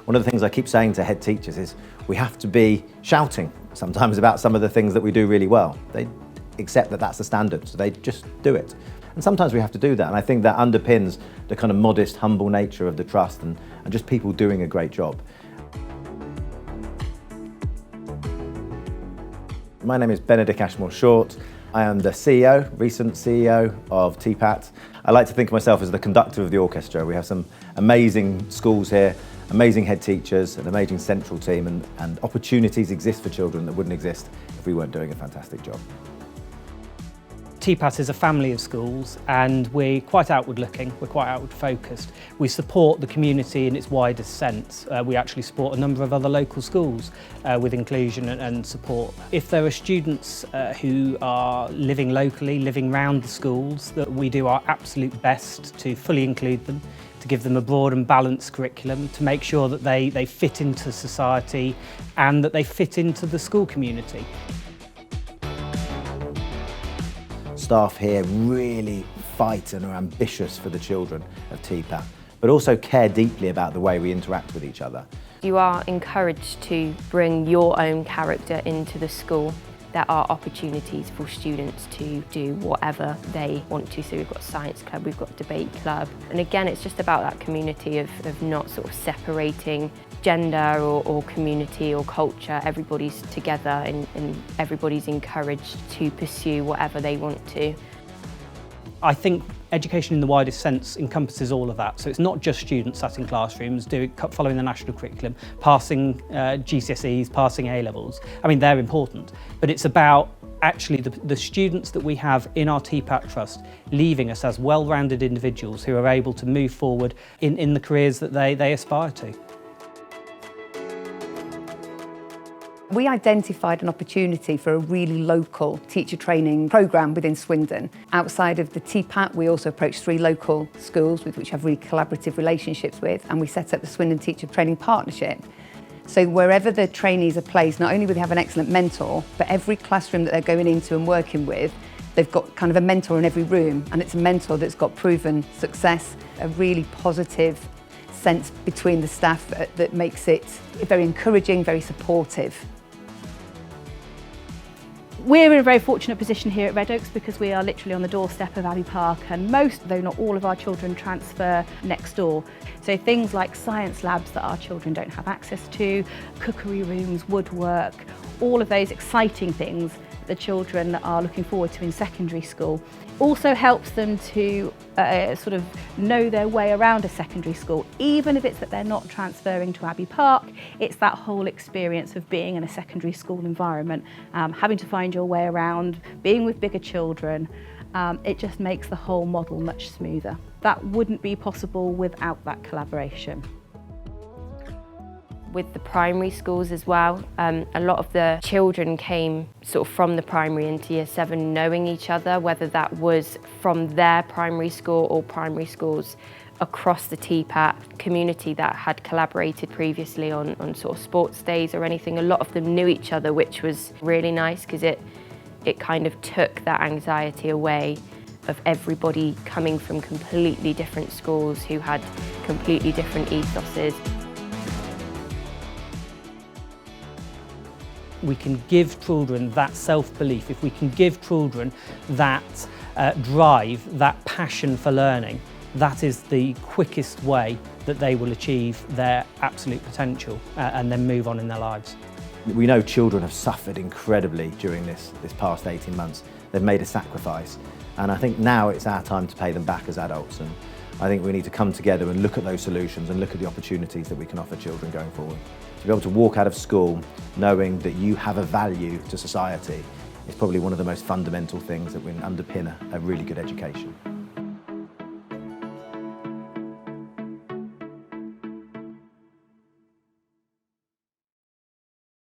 one of the things I keep saying to head teachers is we have to be shouting sometimes about some of the things that we do really well. They accept that that's the standard, so they just do it. And sometimes we have to do that, and I think that underpins the kind of modest, humble nature of the trust and just people doing a great job. My name is Benedict Ashmore-Short. I am the CEO, recent CEO of TPAT. I like to think of myself as the conductor of the orchestra. We have some amazing schools here, amazing head teachers, an amazing central team, and opportunities exist for children that wouldn't exist if we weren't doing a fantastic job. TPAT is a family of schools and we're quite outward looking, we're quite outward focused. We support the community in its widest sense. We actually support a number of other local schools with inclusion and support. If there are students who are living locally, living round the schools, that we do our absolute best to fully include them, to give them a broad and balanced curriculum, to make sure that they fit into society and that they fit into the school community. Staff here really fight and are ambitious for the children of TPAT, but also care deeply about the way we interact with each other. You are encouraged to bring your own character into the school. There are opportunities for students to do whatever they want to. So we've got science club, we've got debate club. And again, it's just about that community of not sort of separating gender or community or culture. Everybody's together and everybody's encouraged to pursue whatever they want to. I think education in the widest sense encompasses all of that. So it's not just students sat in classrooms following the national curriculum, passing GCSEs, passing A-levels. I mean, they're important, but it's about actually the students that we have in our TPAT Trust leaving us as well-rounded individuals who are able to move forward in the careers that they aspire to. We identified an opportunity for a really local teacher training programme within Swindon. Outside of the TPAT, we also approached 3 local schools with which we have really collaborative relationships with, and we set up the Swindon Teacher Training Partnership. So wherever the trainees are placed, not only will they have an excellent mentor, but every classroom that they're going into and working with, they've got kind of a mentor in every room, and it's a mentor that's got proven success, a really positive sense between the staff that makes it very encouraging, very supportive. We're in a very fortunate position here at Red Oaks because we are literally on the doorstep of Abbey Park, and most, though not all, of our children transfer next door. So things like science labs that our children don't have access to, cookery rooms, woodwork, all of those exciting things the children are looking forward to in secondary school. Also helps them to sort of know their way around a secondary school. Even if it's that they're not transferring to Abbey Park, it's that whole experience of being in a secondary school environment, having to find your way around, being with bigger children. It just makes the whole model much smoother. That wouldn't be possible without that collaboration. With the primary schools as well, a lot of the children came sort of from the primary into year 7 knowing each other, whether that was from their primary school or primary schools across the TPAT community that had collaborated previously on sort of sports days or anything. A lot of them knew each other, which was really nice because it kind of took that anxiety away of everybody coming from completely different schools who had completely different ethoses. We can give children that self-belief, if we can give children that drive, that passion for learning, that is the quickest way that they will achieve their absolute potential and then move on in their lives. We know children have suffered incredibly during this past 18 months. They've made a sacrifice, and I think now it's our time to pay them back as adults. And I think we need to come together and look at those solutions and look at the opportunities that we can offer children going forward. To be able to walk out of school knowing that you have a value to society is probably one of the most fundamental things that will underpin a really good education.